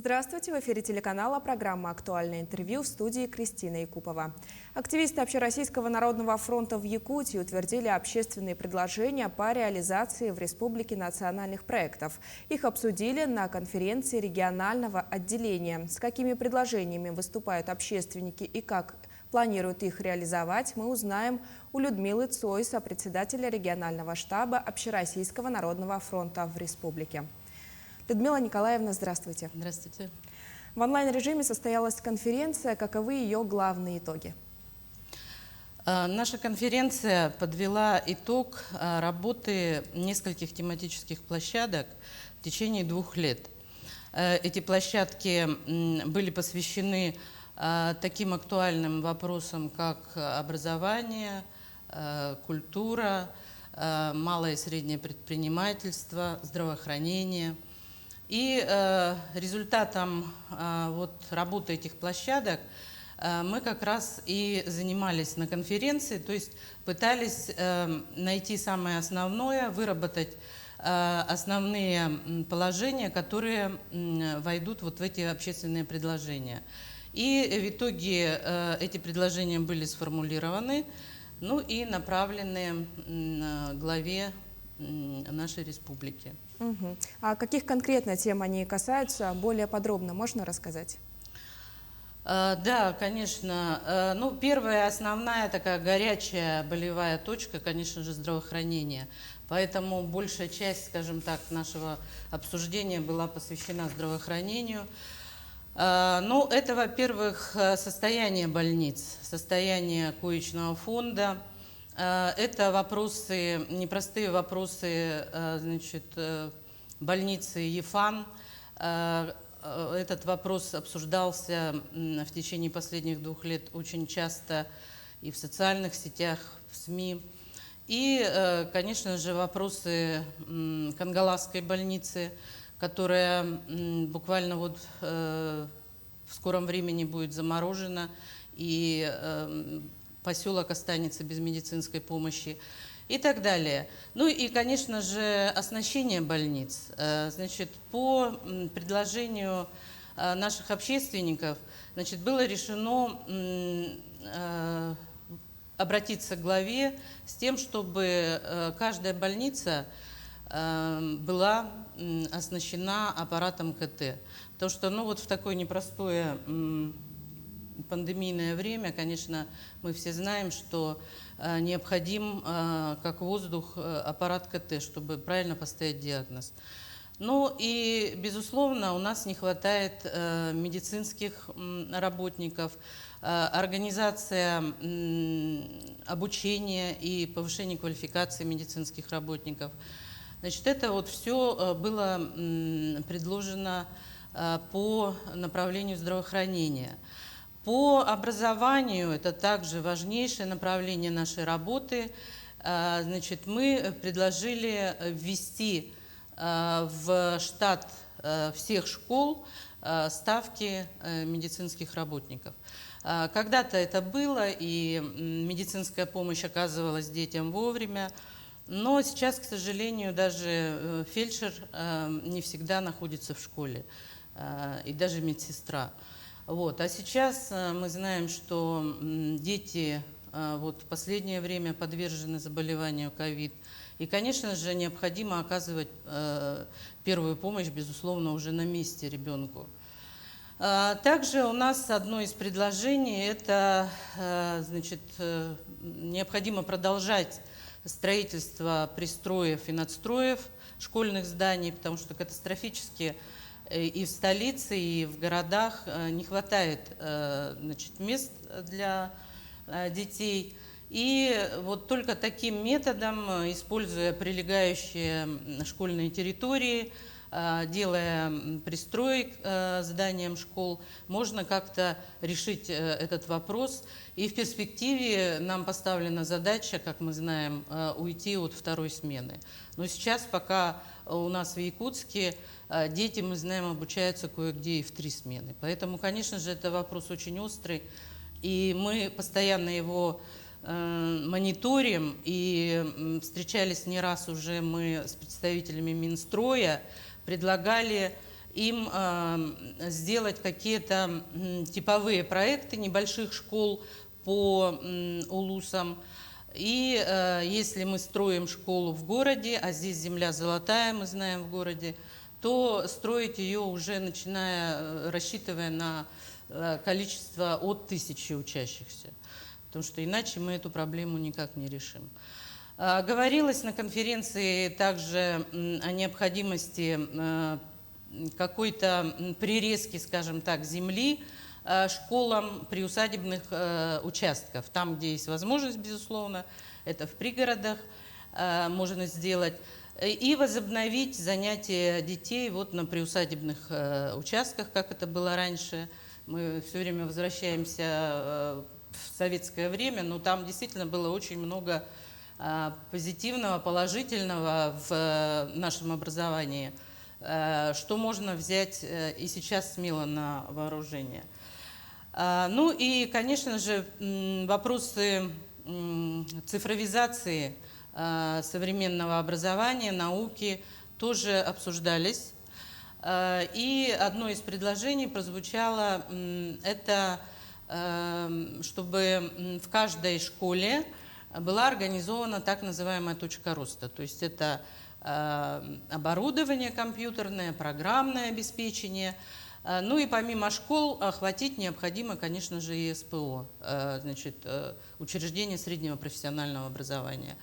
Здравствуйте! В эфире телеканала программа «Актуальное интервью», в студии Кристина Якупова. Активисты Общероссийского народного фронта в Якутии утвердили общественные предложения по реализации в республике национальных проектов. Их обсудили на конференции регионального отделения. С какими предложениями выступают общественники и как планируют их реализовать, мы узнаем у Людмилы Цой, сопредседателя регионального штаба Общероссийского народного фронта в республике. Людмила Николаевна, здравствуйте. Здравствуйте. В онлайн-режиме состоялась конференция. Каковы ее главные итоги? Наша конференция подвела итог работы нескольких тематических площадок в течение 2 лет. Эти площадки были посвящены таким актуальным вопросам, как образование, культура, малое и среднее предпринимательство, здравоохранение. И результатом работы этих площадок мы как раз и занимались на конференции, то есть пытались найти самое основное, выработать основные положения, которые войдут в эти общественные предложения. И в итоге эти предложения были сформулированы, и направлены главе нашей республики. А каких конкретно тем они касаются? Более подробно можно рассказать? Да, конечно. Первая основная такая горячая болевая точка, конечно же, здравоохранение. Поэтому большая часть, скажем так, нашего обсуждения была посвящена здравоохранению. Это, во-первых, состояние больниц, состояние коечного фонда. Это вопросы, непростые вопросы, больницы ЕФАН. Этот вопрос обсуждался в течение последних 2 лет очень часто и в социальных сетях, в СМИ. И, конечно же, вопросы Кангаласской больницы, которая буквально в скором времени будет заморожена, и поселок останется без медицинской помощи и так далее. И, конечно же, оснащение больниц. По предложению наших общественников, было решено обратиться к главе с тем, чтобы каждая больница была оснащена аппаратом КТ. Потому что в такое непростое пандемийное время, конечно, мы все знаем, что необходим, как воздух, аппарат КТ, чтобы правильно поставить диагноз. И, безусловно, у нас не хватает медицинских работников. Организация обучения и повышения квалификации медицинских работников. Это все было предложено по направлению здравоохранения. По образованию, это также важнейшее направление нашей работы, мы предложили ввести в штат всех школ ставки медицинских работников. Когда-то это было, и медицинская помощь оказывалась детям вовремя, но сейчас, к сожалению, даже фельдшер не всегда находится в школе, и даже медсестра. А сейчас мы знаем, что дети в последнее время подвержены заболеванию ковид. И, конечно же, необходимо оказывать первую помощь, безусловно, уже на месте ребенку. Также у нас одно из предложений – это необходимо продолжать строительство пристроев и надстроев школьных зданий, потому что катастрофически и в столице, и в городах не хватает мест для детей. И только таким методом, используя прилегающие школьные территории, делая пристрой к зданиям школ, можно как-то решить этот вопрос. И в перспективе нам поставлена задача, как мы знаем, уйти от 2-й смены. Но сейчас пока у нас в Якутске дети, мы знаем, обучаются кое-где и в 3 смены. Поэтому, конечно же, это вопрос очень острый. И мы постоянно его мониторим. И встречались не раз уже мы с представителями Минстроя, предлагали им сделать какие-то типовые проекты небольших школ по улусам. И если мы строим школу в городе, а здесь земля золотая, мы знаем, в городе, то строить ее уже рассчитывая на количество от 1000 учащихся. Потому что иначе мы эту проблему никак не решим. Говорилось на конференции также о необходимости какой-то прирезки, скажем так, земли школам приусадебных участков. Там, где есть возможность, безусловно, это в пригородах можно сделать. И возобновить занятия детей вот на приусадебных участках, как это было раньше. Мы все время возвращаемся в советское время, но там действительно было очень много позитивного, положительного в нашем образовании, что можно взять и сейчас смело на вооружение. Ну и, конечно же, вопросы цифровизации современного образования, науки тоже обсуждались. И одно из предложений прозвучало, это чтобы в каждой школе была организована так называемая точка роста. То есть это оборудование компьютерное, программное обеспечение. Ну и помимо школ охватить необходимо, конечно же, и СПО, значит, учреждение среднего профессионального образования.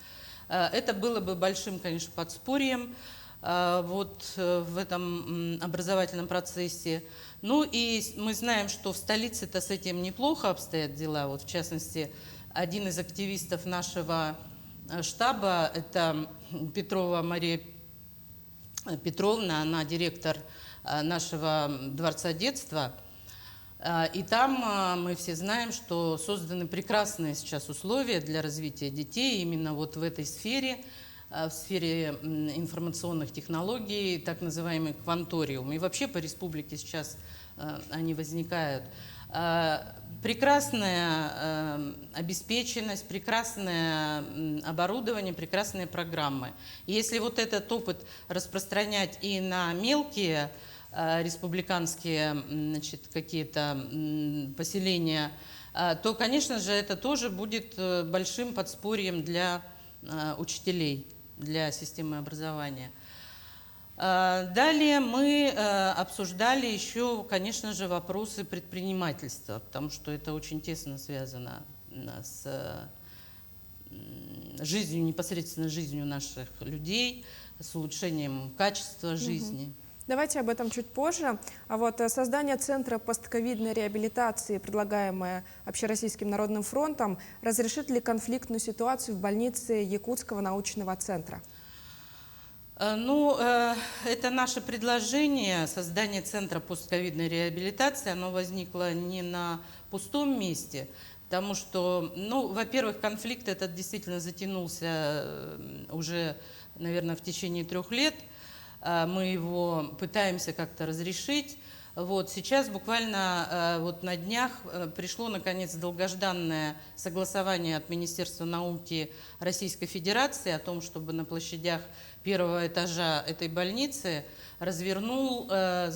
Это было бы большим, конечно, подспорьем вот в этом образовательном процессе. Ну и мы знаем, что в столице-то с этим неплохо обстоят дела. Вот в частности, один из активистов нашего штаба, это Петрова Мария Петровна, она директор нашего Дворца детства. И там мы все знаем, что созданы прекрасные сейчас условия для развития детей именно вот в этой сфере, в сфере информационных технологий, так называемый кванториум. И вообще по республике сейчас они возникают. Прекрасная обеспеченность, прекрасное оборудование, прекрасные программы. И если вот этот опыт распространять и на мелкие республиканские, значит, какие-то поселения, то, конечно же, это тоже будет большим подспорьем для учителей, для системы образования. Далее мы обсуждали еще, конечно же, вопросы предпринимательства, потому что это очень тесно связано с жизнью, непосредственно жизнью наших людей, с улучшением качества жизни. Давайте об этом чуть позже. А вот создание Центра постковидной реабилитации, предлагаемое Общероссийским народным фронтом, разрешит ли конфликтную ситуацию в больнице Якутского научного центра? Ну, это наше предложение, создание Центра постковидной реабилитации, оно возникло не на пустом месте, потому что, ну, во-первых, конфликт этот действительно затянулся уже, наверное, в течение 3 лет. Мы его пытаемся как-то разрешить. Вот сейчас буквально вот на днях пришло, наконец, долгожданное согласование от Министерства науки Российской Федерации о том, чтобы на площадях 1-го этажа этой больницы развернула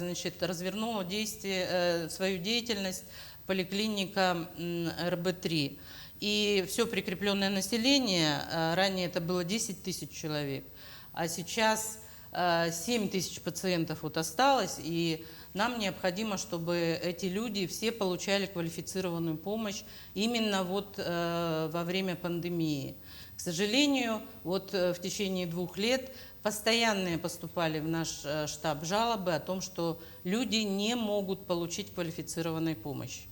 свою деятельность поликлиника РБ-3. И все прикрепленное население, ранее это было 10 тысяч человек, а сейчас 7 тысяч пациентов вот осталось, и нам необходимо, чтобы эти люди все получали квалифицированную помощь именно вот во время пандемии. К сожалению, вот в течение 2 лет постоянные поступали в наш штаб жалобы о том, что люди не могут получить квалифицированной помощи.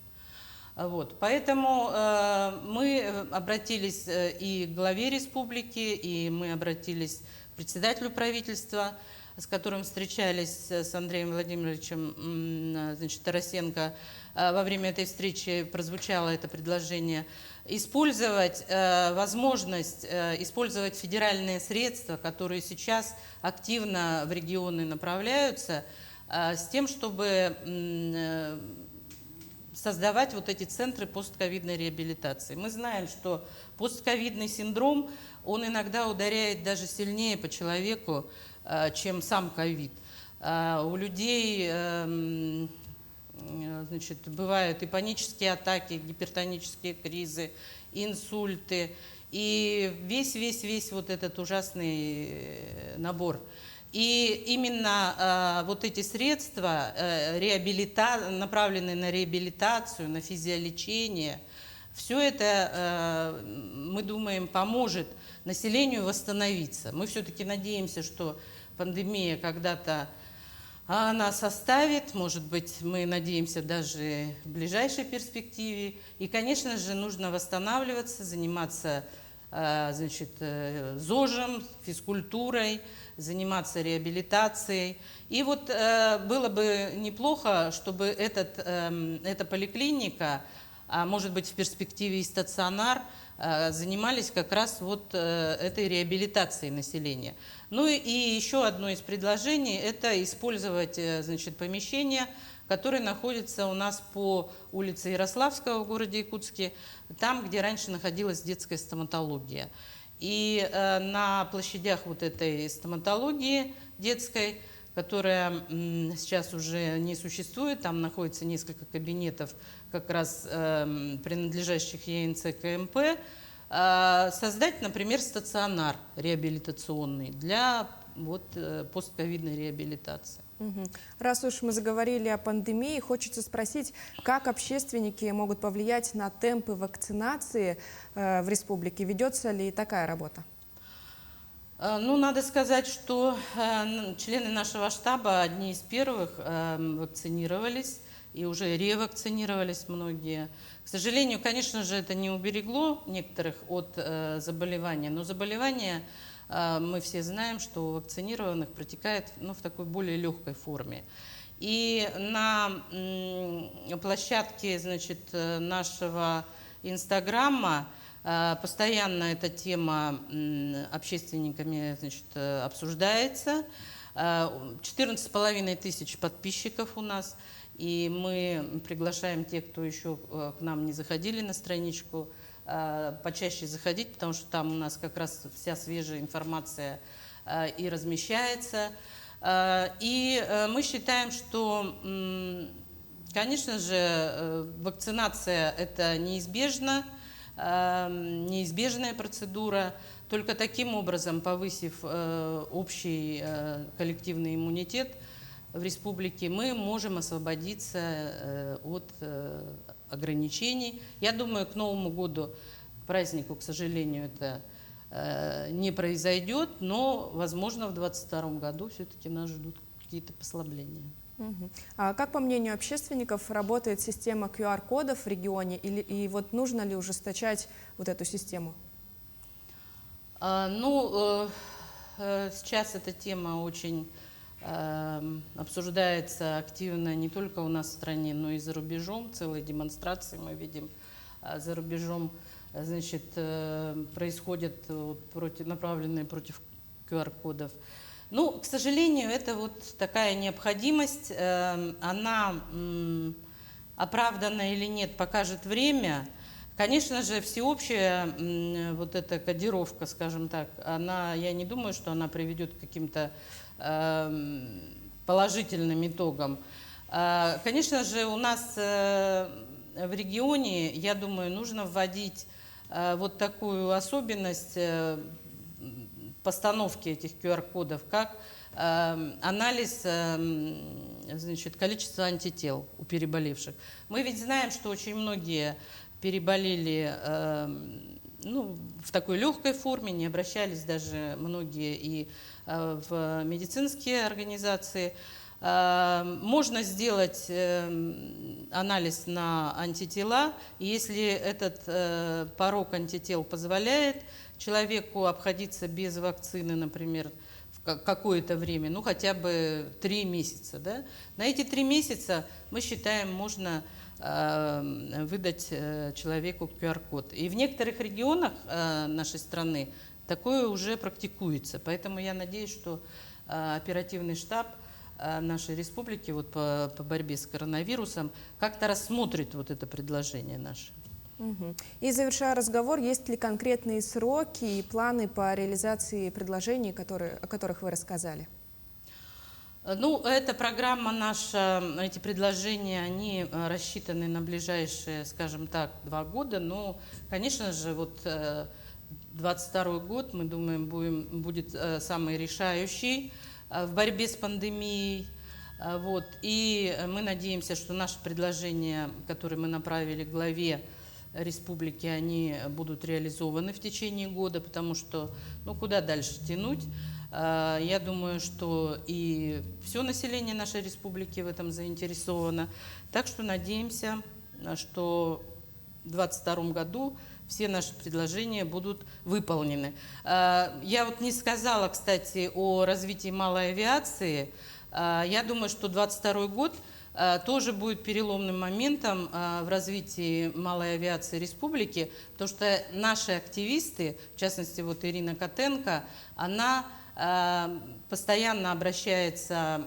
Вот. Поэтому мы обратились и к главе республики, и мы обратились к председателю правительства, с которым встречались с Андреем Владимировичем, значит, Тарасенко. Во время этой встречи прозвучало это предложение использовать возможность использовать федеральные средства, которые сейчас активно в регионы направляются, с тем, чтобы создавать вот эти центры постковидной реабилитации. Мы знаем, что постковидный синдром, он иногда ударяет даже сильнее по человеку, чем сам ковид. У людей значит, бывают и панические атаки, гипертонические кризы, инсульты, и весь вот этот ужасный набор. И именно вот эти средства, направленные на реабилитацию, на физиолечение, все это, мы думаем, поможет населению восстановиться. Мы все-таки надеемся, что пандемия когда-то нас оставит, может быть, мы надеемся даже в ближайшей перспективе. И, конечно же, нужно восстанавливаться, заниматься значит, ЗОЖем, физкультурой, заниматься реабилитацией. И вот было бы неплохо, чтобы эта поликлиника, а может быть в перспективе и стационар, занимались как раз вот этой реабилитацией населения. Ну и еще одно из предложений – это использовать, значит, помещения, которые находятся у нас по улице Ярославского в городе Якутске, там, где раньше находилась детская стоматология. И на площадях вот этой стоматологии детской, которая сейчас уже не существует, там находится несколько кабинетов, как раз принадлежащих ЕНЦ КМП, создать, например, стационар реабилитационный для вот, постковидной реабилитации. Раз уж мы заговорили о пандемии, хочется спросить, как общественники могут повлиять на темпы вакцинации в республике? Ведется ли такая работа? Ну, надо сказать, что члены нашего штаба одни из первых вакцинировались, и уже ревакцинировались многие. К сожалению, конечно же, это не уберегло некоторых от заболевания, но заболевание, мы все знаем, что у вакцинированных протекает в такой более легкой форме. И на площадке, значит, нашего Инстаграма постоянно эта тема общественниками, значит, обсуждается. 14,5 тысяч подписчиков у нас. И мы приглашаем тех, кто еще к нам не заходили на страничку, почаще заходить, потому что там у нас как раз вся свежая информация и размещается. И мы считаем, что, конечно же, вакцинация – это неизбежная процедура. Только таким образом, повысив общий коллективный иммунитет в республике, мы можем освободиться от ограничений. Я думаю, к Новому году, к празднику, к сожалению, это не произойдет, но, возможно, в 2022 году все-таки нас ждут какие-то послабления. А как, по мнению общественников, работает система QR-кодов в регионе, и вот нужно ли ужесточать вот эту систему? Сейчас эта тема очень обсуждается активно не только у нас в стране, но и за рубежом. Целые демонстрации мы видим за рубежом, значит, происходят направленные против QR-кодов. Ну, к сожалению, это вот такая необходимость, она оправдана или нет, покажет время. Конечно же, всеобщая вот эта кодировка, скажем так, я не думаю, что она приведет к каким-то положительным итогам. Конечно же, у нас в регионе, я думаю, нужно вводить вот такую особенность постановки этих QR-кодов, как анализ, значит, количества антител у переболевших. Мы ведь знаем, что очень многие переболели в такой легкой форме, не обращались даже многие и в медицинские организации. Можно сделать анализ на антитела, и если этот порог антител позволяет человеку обходиться без вакцины, например, в какое-то время, ну хотя бы 3 месяца, да? На эти 3 месяца, мы считаем, можно выдать человеку QR-код. И в некоторых регионах нашей страны такое уже практикуется. Поэтому я надеюсь, что оперативный штаб нашей республики вот по борьбе с коронавирусом как-то рассмотрит вот это предложение наше. И завершая разговор, есть ли конкретные сроки и планы по реализации предложений, о которых вы рассказали? Ну, эта программа наша, эти предложения, они рассчитаны на ближайшие, скажем так, 2 года. Но, конечно же, вот 22 год, мы думаем, будет самый решающий в борьбе с пандемией. Вот. И мы надеемся, что наши предложения, которые мы направили главе республики, они будут реализованы в течение года, потому что, ну, куда дальше тянуть? Я думаю, что и все население нашей республики в этом заинтересовано. Так что надеемся, что в 2022 году все наши предложения будут выполнены. Я вот не сказала, кстати, о развитии малой авиации. Я думаю, что 2022 год тоже будет переломным моментом в развитии малой авиации республики, потому что наши активисты, в частности, вот Ирина Котенко, она постоянно обращается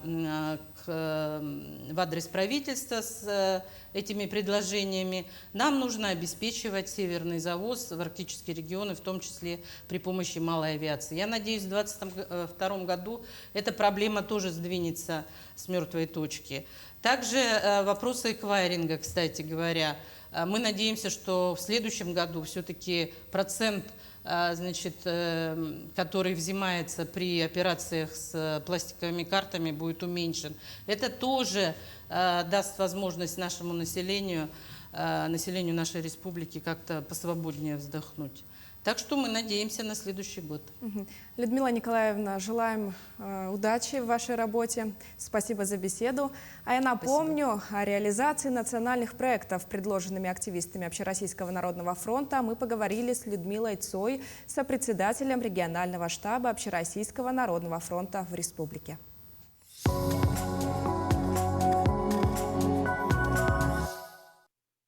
в адрес правительства с этими предложениями. Нам нужно обеспечивать северный завоз в арктические регионы, в том числе при помощи малой авиации. Я надеюсь, в 2022 году эта проблема тоже сдвинется с мертвой точки. Также вопросы эквайринга, кстати говоря. Мы надеемся, что в следующем году все-таки процент, значит, который взимается при операциях с пластиковыми картами, будет уменьшен. Это тоже даст возможность нашему населению нашей республики как-то посвободнее вздохнуть. Так что мы надеемся на следующий год. Людмила Николаевна, желаем удачи в вашей работе. Спасибо за беседу. А я напомню, о реализации национальных проектов, предложенными активистами Общероссийского народного фронта, мы поговорили с Людмилой Цой, сопредседателем регионального штаба Общероссийского народного фронта в республике.